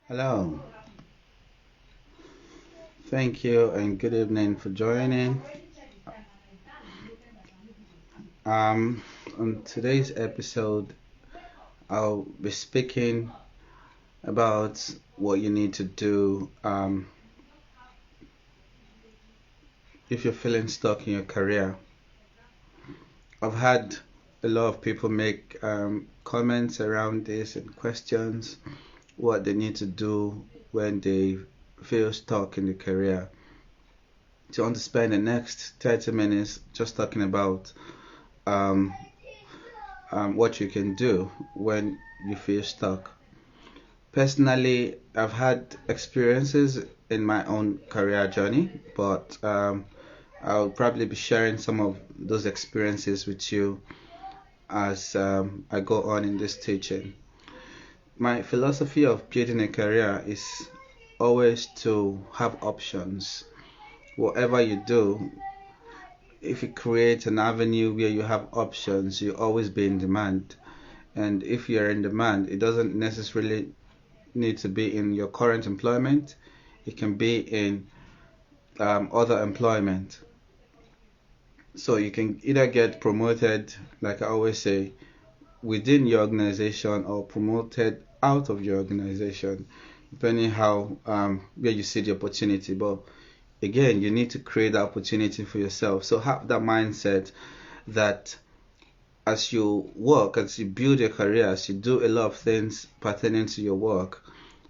Hello, thank you and good evening for joining. Um, on today's episode, I'll be speaking about what you need to do if you're feeling stuck in your career. I've had a lot of people make comments around this and questions what they need to do when they feel stuck in the career. So I want to spend the next 30 minutes just talking about um, what you can do when you feel stuck. Personally, I've had experiences in my own career journey, but I'll probably be sharing some of those experiences with you as I go on in this teaching. My philosophy of building a career is always to have options. Whatever you do, if you create an avenue where you have options, you always be in demand. And if you're in demand, it doesn't necessarily need to be in your current employment. It can be in other employment. So you can either get promoted, like I always say, within your organization or promoted out of your organization, depending how where you see the opportunity. But again, you need to create that opportunity for yourself. So have that mindset that as you work, as you build your career, as you do a lot of things pertaining to your work,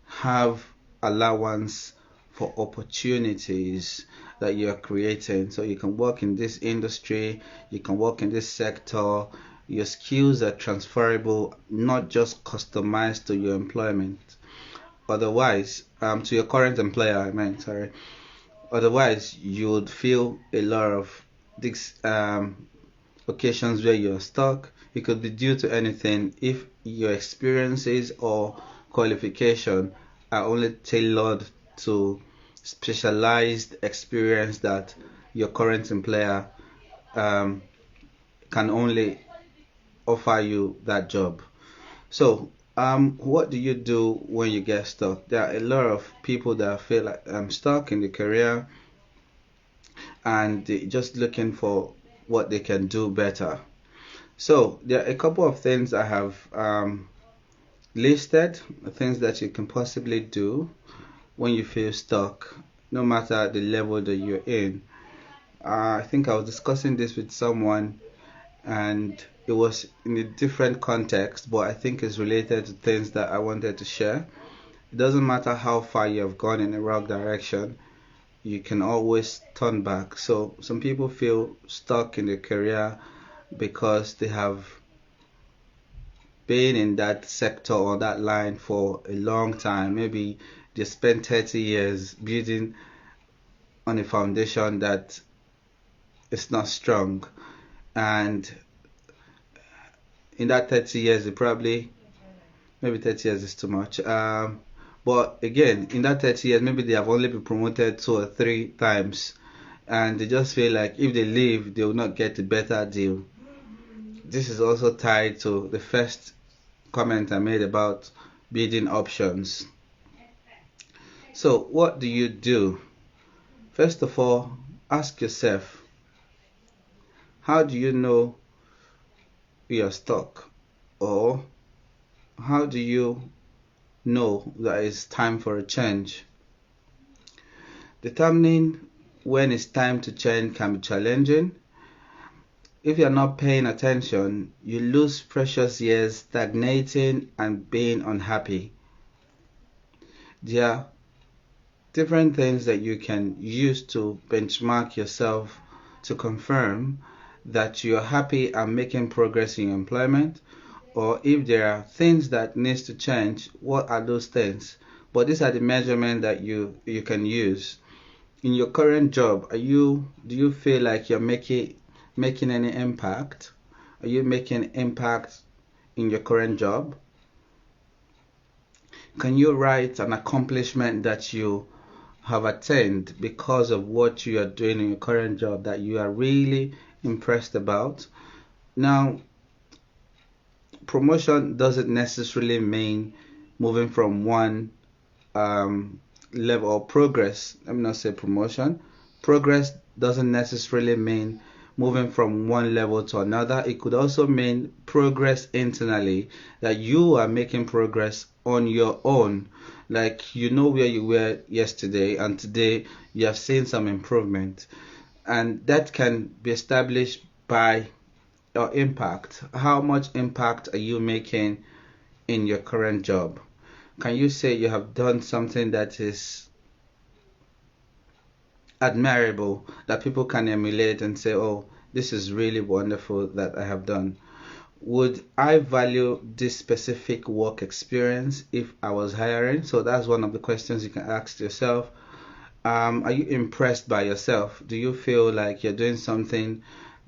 have allowance for opportunities that you're creating. So you can work in this industry, you can work in this sector. Your skills are transferable, not just customized to your employment. Otherwise, to your current employer, I meant, sorry. Otherwise, you would feel a lot of these occasions where you're stuck. It could be due to anything if your experiences or qualification are only tailored to specialized experience that your current employer um, can only offer you that job. So, what do you do when you get stuck? There are a lot of people that feel like I'm stuck in the career and they're just looking for what they can do better. So, there are a couple of things I have listed, things that you can possibly do when you feel stuck, no matter the level that you're in. I think I was discussing this with someone and it was in a different context, but I think it's related to things that I wanted to share. It doesn't matter how far you have gone in a wrong direction, you can always turn back. So some people feel stuck in their career because they have been in that sector or that line for a long time. Maybe they spent 30 years building on a foundation that is not strong. And in that 30 years, they probably, maybe 30 years is too much. But again, in that 30 years, maybe they have only been promoted 2 or 3 times. And they just feel like if they leave, they will not get a better deal. This is also tied to the first comment I made about bidding options. So, what do you do? First of all, ask yourself, how do you know you're stuck? Or how do you know that it's time for a change? Determining when it's time to change can be challenging. If you're not paying attention, you lose precious years stagnating and being unhappy. There are different things that you can use to benchmark yourself to confirm that you're happy and making progress in your employment, or if there are things that needs to change, what are those things? But these are the measurement that you can use. In your current job, do you feel like you're making any impact? Are you making impact in your current job? Can you write an accomplishment that you have attained because of what you are doing in your current job that you are really impressed about? Now, promotion doesn't necessarily mean moving from one level or progress. Let me not say promotion. Progress doesn't necessarily mean moving from one level to another. It could also mean progress internally, that you are making progress on your own. Like you know where you were yesterday, and today you have seen some improvement, and that can be established by your impact. How much impact are you making in your current job? Can you say you have done something that is admirable, that people can emulate and say, oh, this is really wonderful that I have done? Would I value this specific work experience if I was hiring? So that's one of the questions you can ask yourself. Are you impressed by yourself? Do you feel like you're doing something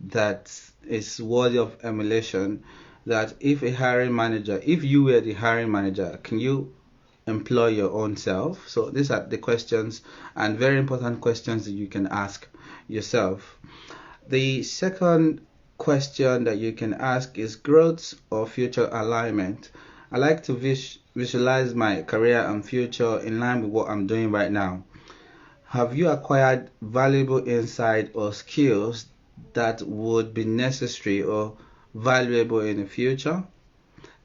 that is worthy of emulation? That if you were the hiring manager, can you employ your own self? So these are the questions, and very important questions that you can ask yourself. The second question that you can ask is growth or future alignment. I like to visualize my career and future in line with what I'm doing right now. Have you acquired valuable insight or skills that would be necessary or valuable in the future?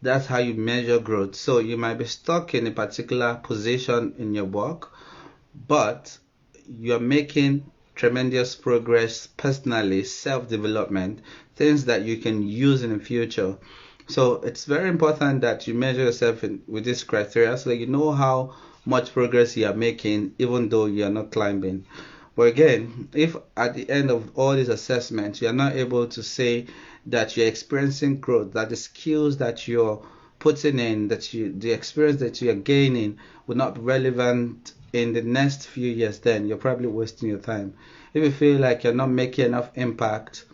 That's how you measure growth. So you might be stuck in a particular position in your work, but you're making tremendous progress personally, self-development, things that you can use in the future. So it's very important that you measure yourself with this criteria so that you know how much progress you are making, even though you are not climbing. But again, if at the end of all these assessments you are not able to say that you're experiencing growth, that the skills that you're putting in, the experience that you are gaining will not be relevant in the next few years, then you're probably wasting your time. If you feel like you're not making enough impact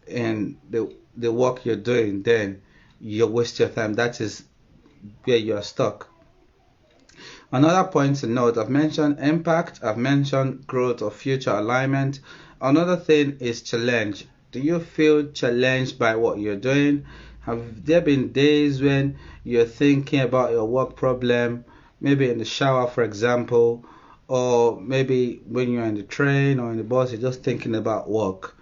in the work you're doing, then you waste your time. That is where you're stuck. Another point to note, I've mentioned impact, I've mentioned growth or future alignment. Another thing is challenge. Do you feel challenged by what you're doing? Have there been days when you're thinking about your work problem, maybe in the shower, for example, or maybe when you're in the train or in the bus, you're just thinking about work,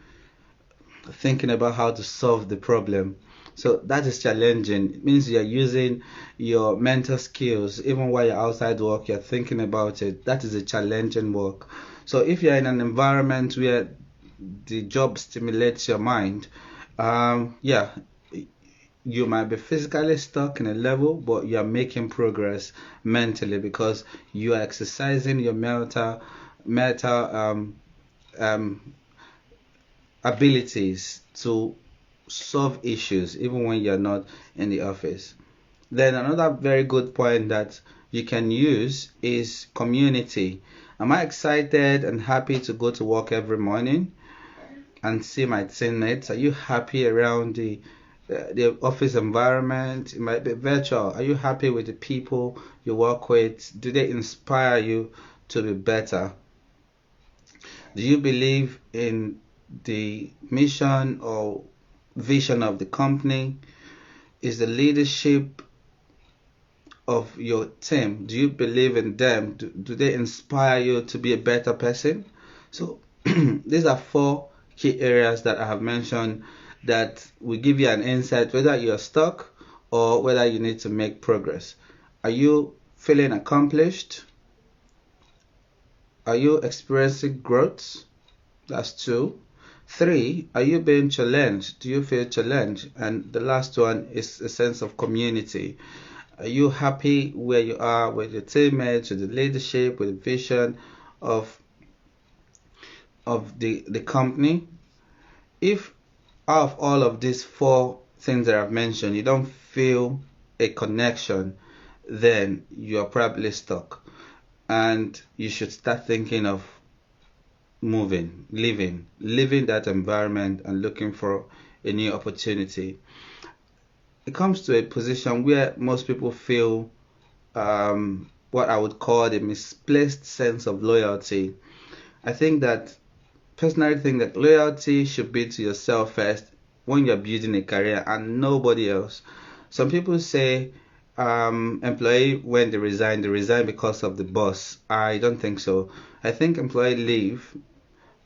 thinking about how to solve the problem. So that is challenging. It means you're using your mental skills. Even while you're outside work, you're thinking about it. That is a challenging work. So if you're in an environment where the job stimulates your mind, yeah, you might be physically stuck in a level, but you're making progress mentally because you are exercising your mental um, abilities to solve issues even when you're not in the office. Then another very good point that you can use is community. Am I excited and happy to go to work every morning and see my teammates? Are you happy around the office environment? It might be virtual. Are you happy with the people you work with? Do they inspire you to be better? Do you believe in the mission or vision of the company? Is the leadership of your team, do you believe in them? Do they inspire you to be a better person? So these are four key areas that I have mentioned that will give you an insight whether you're stuck or whether you need to make progress. Are you feeling accomplished? Are you experiencing growth? That's two. Three, are you being challenged? Do you feel challenged? And the last one is a sense of community. Are you happy where you are with your teammates, with the leadership, with the vision of the company? If out of all of these four things that I've mentioned, you don't feel a connection, then you're probably stuck. And you should start thinking of moving, leaving that environment and looking for a new opportunity. It comes to a position where most people feel what I would call the misplaced sense of loyalty. I think that personally think that loyalty should be to yourself first when you're building a career and nobody else. Some people say employee, when they resign because of the boss. I don't think so. I think employee leave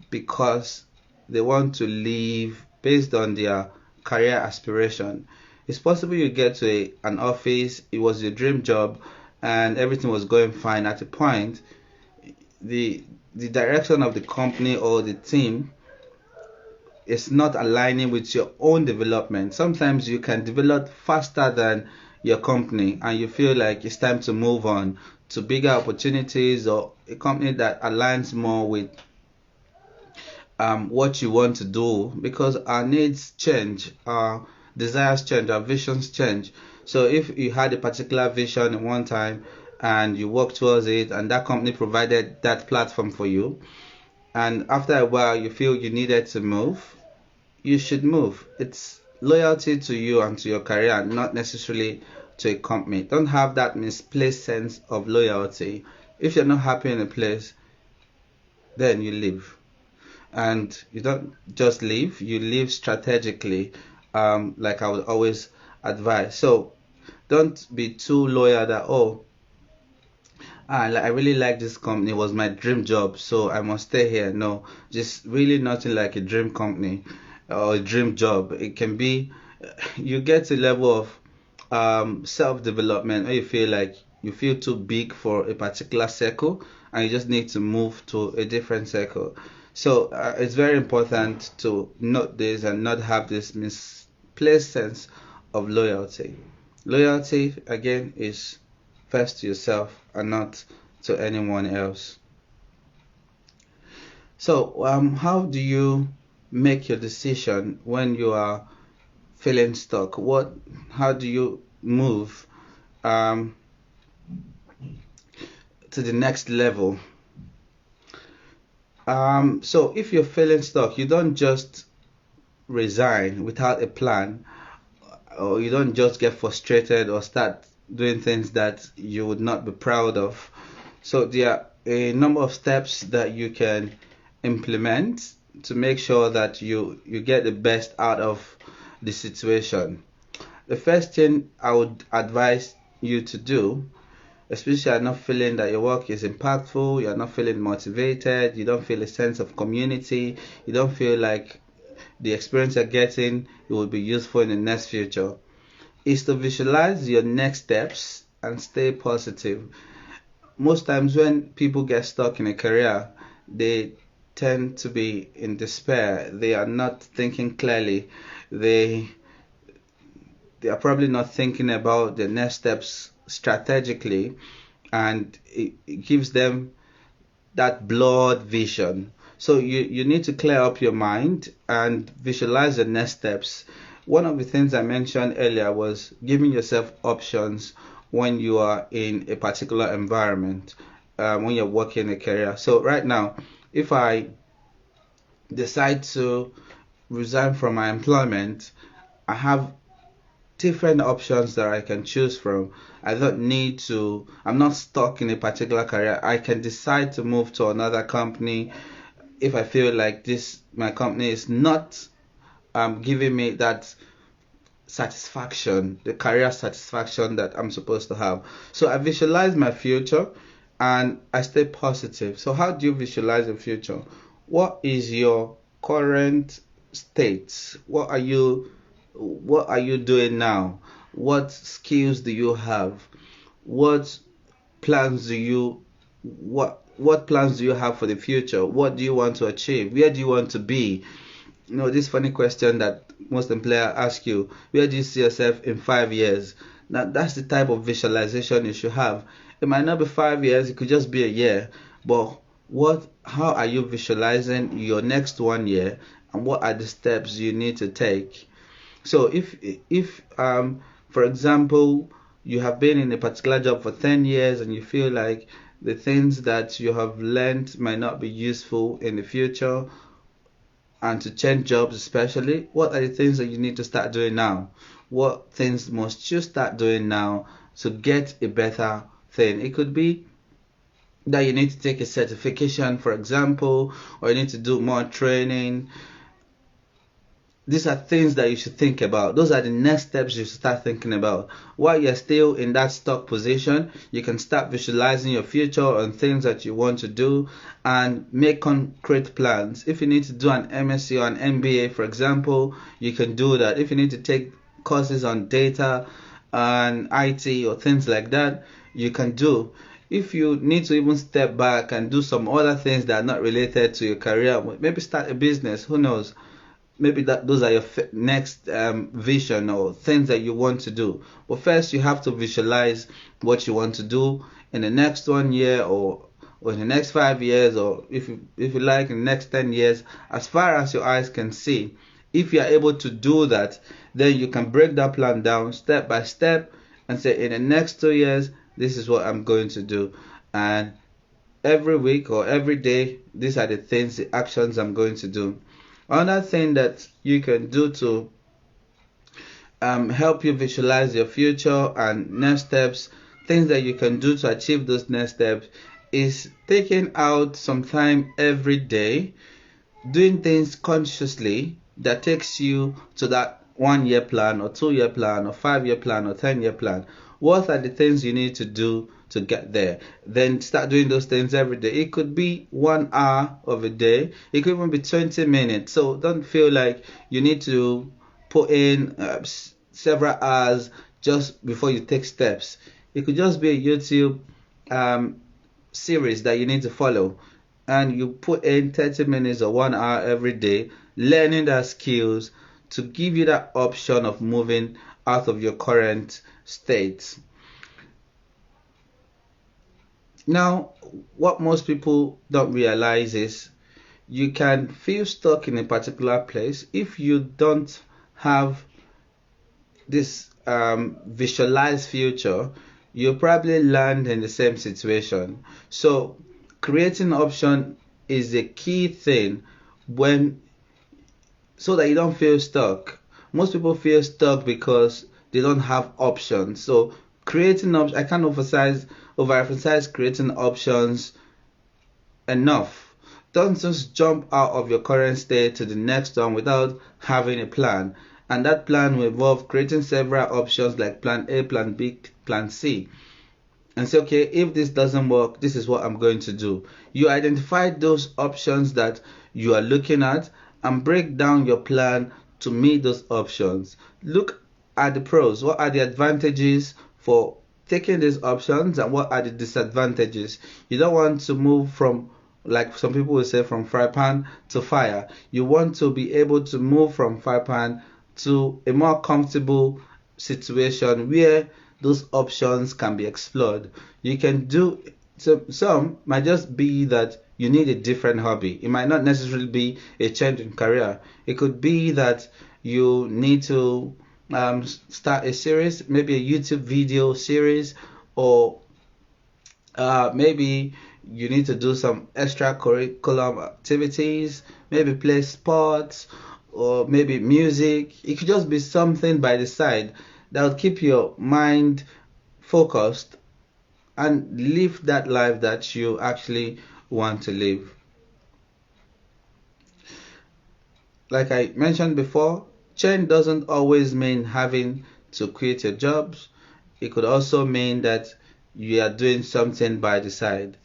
because they want to leave based on their career aspiration. It's possible you get to an office, it was your dream job, and everything was going fine. At a point, the the direction of the company or the team is not aligning with your own development. Sometimes you can develop faster than your company, and you feel like it's time to move on to bigger opportunities or a company that aligns more with what you want to do, because our needs change, our desires change, our visions change. So if you had a particular vision at one time and you work towards it, and that company provided that platform for you, and after a while you feel you needed to move, you should move. It's loyalty to you and to your career, not necessarily to a company. Don't have that misplaced sense of loyalty. If you're not happy in a place, then you leave. And you don't just leave, you leave strategically, like I would always advise. So don't be too loyal that, oh, I really like this company, it was my dream job, so I must stay here. No, just really nothing like a dream company or a dream job. It can be, you get to a level of self-development where you feel like you feel too big for a particular circle and you just need to move to a different circle. So it's very important to note this and not have this misplaced sense of loyalty. Loyalty, again, is first to yourself and not to anyone else. So, how do you make your decision when you are feeling stuck? How do you move um, to the next level? So, if you're feeling stuck, you don't just resign without a plan, or you don't just get frustrated or start doing things that you would not be proud of. So there are a number of steps that you can implement to make sure that you get the best out of the situation. The first thing I would advise you to do, especially you're not feeling that your work is impactful, you're not feeling motivated, you don't feel a sense of community, you don't feel like the experience you're getting it will be useful in the next future, is to visualize your next steps and stay positive. Most times when people get stuck in a career, they tend to be in despair. They are not thinking clearly. They they are probably not thinking about the next steps strategically, and it gives them that blurred vision. So you need to clear up your mind and visualize the next steps. One of the things I mentioned earlier was giving yourself options when you are in a particular environment, when you're working a career. So right now, if I decide to resign from my employment, I have different options that I can choose from. I'm not stuck in a particular career. I can decide to move to another company if I feel like my company is not giving me that satisfaction, the career satisfaction that I'm supposed to have. So I visualize my future and I stay positive. So how do you visualize the future? What is your current state? What are you doing now? What skills do you have? What plans do you what plans do you have for the future? What do you want to achieve? Where do you want to be? This funny question that most employers ask you, where do you see yourself in 5 years? Now, that's the type of visualization you should have. It might not be 5 years, it could just be a year. But how are you visualizing your next 1 year, and what are the steps you need to take? So if for example, you have been in a particular job for 10 years and you feel like the things that you have learned might not be useful in the future, and to change jobs especially, what are the things that you need to start doing now? What things must you start doing now to get a better thing? It could be that you need to take a certification, for example, or you need to do more training. these are things that you should think about. Those are the next steps you should start thinking about. While you're still in that stuck position, you can start visualizing your future and things that you want to do and make concrete plans. If you need to do an MSc or an MBA, for example, you can do that. If you need to take courses on data and IT or things like that, you can do. If you need to even step back and do some other things that are not related to your career, maybe start a business, who knows? Maybe those are your next vision or things that you want to do. But first you have to visualize what you want to do in the next 1 year, or in the next 5 years, or if you like in the next 10 years, as far as your eyes can see. If you are able to do that, then you can break that plan down step by step and say, in the next 2 years, this is what I'm going to do, and every week or every day, these are the things, the actions I'm going to do. Another thing that you can do to help you visualize your future and next steps, things that you can do to achieve those next steps, is taking out some time every day, doing things consciously that takes you to that 1 year plan or 2 year plan or 5 year plan or 10 year plan. What are the things you need to do to get there? Then start doing those things every day. It could be 1 hour of a day, it could even be 20 minutes. So don't feel like you need to put in several hours just before you take steps. It could just be a YouTube series that you need to follow, and you put in 30 minutes or 1 hour every day learning that skills to give you that option of moving out of your current state. Now, what most people don't realize is you can feel stuck in a particular place if you don't have this visualized future. You'll probably land in the same situation. So creating option is a key thing when so that you don't feel stuck. Most people feel stuck because they don't have options. So creating options, I can't overemphasize creating options enough. Don't just jump out of your current state to the next one without having a plan. And that plan will involve creating several options like plan A, plan B, plan C. And say, okay, if this doesn't work, this is what I'm going to do. You identify those options that you are looking at and break down your plan to meet those options. Look at the pros. What are the advantages for taking these options, and what are the disadvantages? You don't want to move from, like some people will say, from fry pan to fire. You want to be able to move from fry pan to a more comfortable situation where those options can be explored. You can do so. Some might just be that you need a different hobby. It might not necessarily be a change in career. It could be that you need to start a series, maybe a YouTube video series, or maybe you need to do some extracurricular activities, maybe play sports, or maybe music. It could just be something by the side that will keep your mind focused and live that life that you actually want to live. Like I mentioned before, change doesn't always mean having to quit your jobs. It could also mean that you are doing something by the side.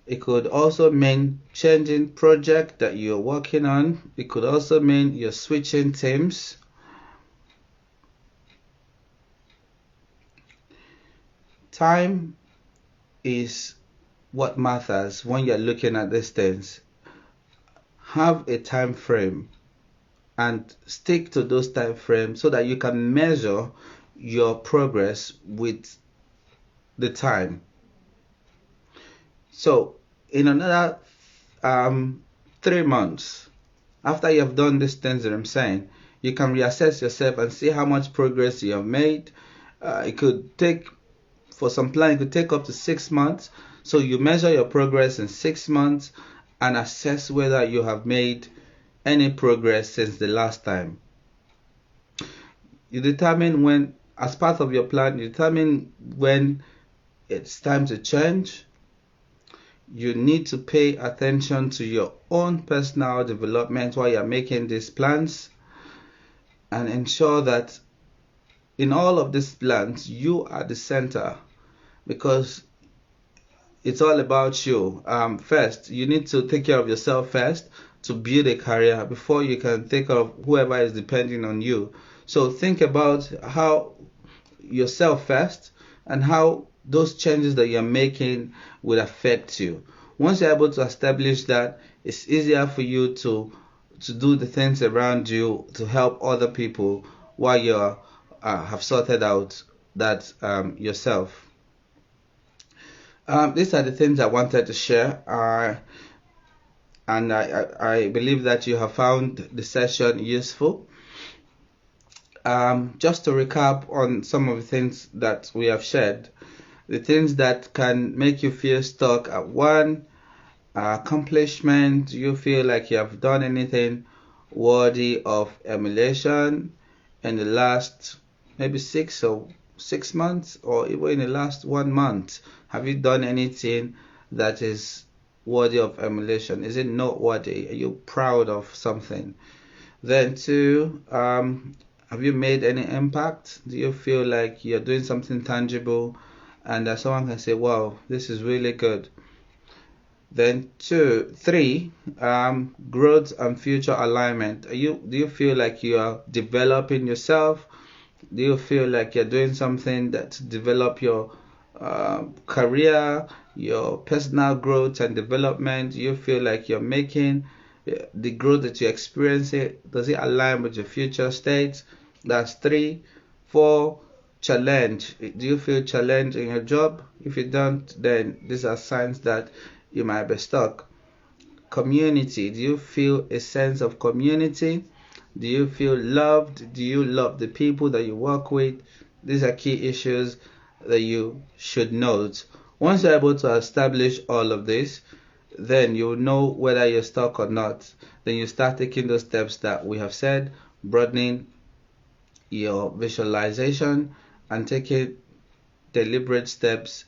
It could also mean changing project that you're working on. It could also mean you're switching teams. Time is what matters when you're looking at these things. Have a time frame and stick to those time frames so that you can measure your progress with the time. So in another 3 months, after you have done these things that I'm saying, you can reassess yourself and see how much progress you have made. It could take, for some plan, it could take up to 6 months. So you measure your progress in 6 months and assess whether you have made any progress since the last time. You determine when, as part of your plan, you determine when it's time to change. you need to pay attention to your own personal development while you're making these plans, and ensure that in all of these plans you are the center, because it's all about you. First, you need to take care of yourself first to build a career before you can take care of whoever is depending on you. So think about how yourself first and how those changes that you're making will affect you. Once you're able to establish that, it's easier for you to do the things around you to help other people while you have sorted out that yourself. These are the things I wanted to share, and I believe that you have found the session useful. Just to recap on some of the things that we have shared, the things that can make you feel stuck at one accomplishment, you feel like you have done anything worthy of emulation in the last maybe 6 months, or even in the last 1 month. Have you done anything that is worthy of emulation? Is it noteworthy? Are you proud of something? Then two, have you made any impact? Do you feel like you're doing something tangible and that someone can say, wow, this is really good? Then three, growth and future alignment. Do you feel like you are developing yourself? Do you feel like you're doing something that develop your career, your personal growth and development? Do you feel like you're making the growth that you experience does it align with your future state? That's three. Four, challenge. Do you feel challenged in your job? If you don't, then these are signs that you might be stuck. Community. Do you feel a sense of community? Do you feel loved? Do you love the people that you work with? These are key issues that you should note. Once you're able to establish all of this, then you'll know whether you're stuck or not. Then you start taking those steps that we have said, broadening your visualization and taking deliberate steps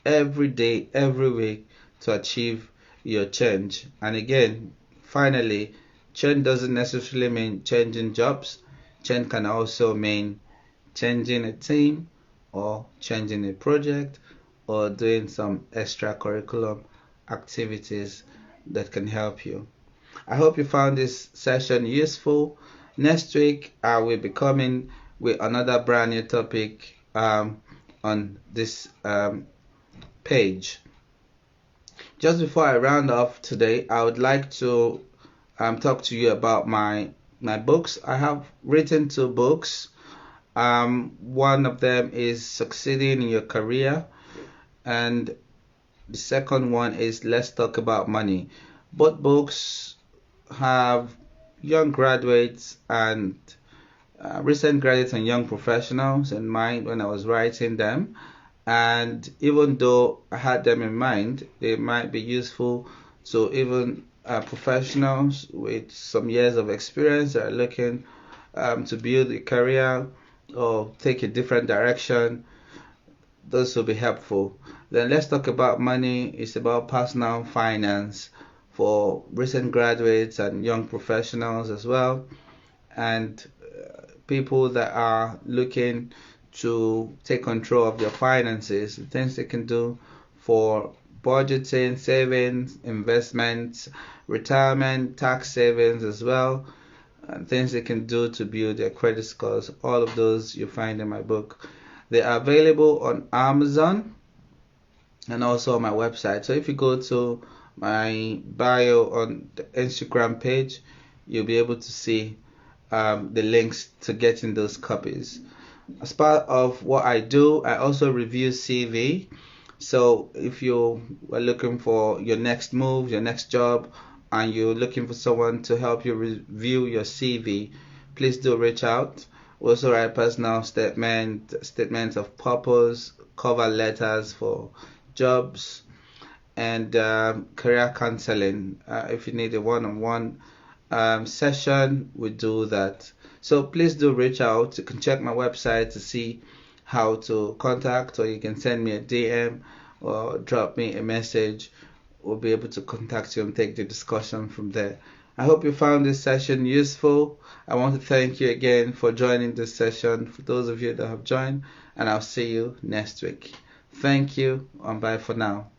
every day, every week to achieve your change. And again, finally, change doesn't necessarily mean changing jobs. Change can also mean changing a team or changing a project or doing some extracurricular activities that can help you. I hope you found this session useful. Next week, I will be coming with another brand new topic on this page. Just before I round off today, I would like to talk to you about my books. I have written 2 books. One of them is Succeeding in Your Career, and the second one is Let's Talk About Money. Both books have young graduates and recent graduates and young professionals in mind when I was writing them. And even though I had them in mind, they might be useful to even professionals with some years of experience that are looking to build a career or take a different direction. Those will be helpful. Then Let's Talk About Money is about personal finance for recent graduates and young professionals as well, and people that are looking to take control of their finances, the things they can do for budgeting, savings, investments, retirement, tax savings as well, and things they can do to build their credit scores. All of those you find in my book. They are available on Amazon and also on my website. So if you go to my bio on the Instagram page, you'll be able to see the links to getting those copies. As part of what I do, I also review CV. So if you are looking for your next move, your next job, and you're looking for someone to help you review your CV, please do reach out. We also write personal statements of purpose, cover letters for jobs, and career counseling. If you need a one-on-one session, we do that. So please do reach out. You can check my website to see how to contact, or you can send me a DM or drop me a message will be able to contact you and take the discussion from there. I hope you found this session useful. I want to thank you again for joining this session, for those of you that have joined, and I'll see you next week. Thank you, and bye for now.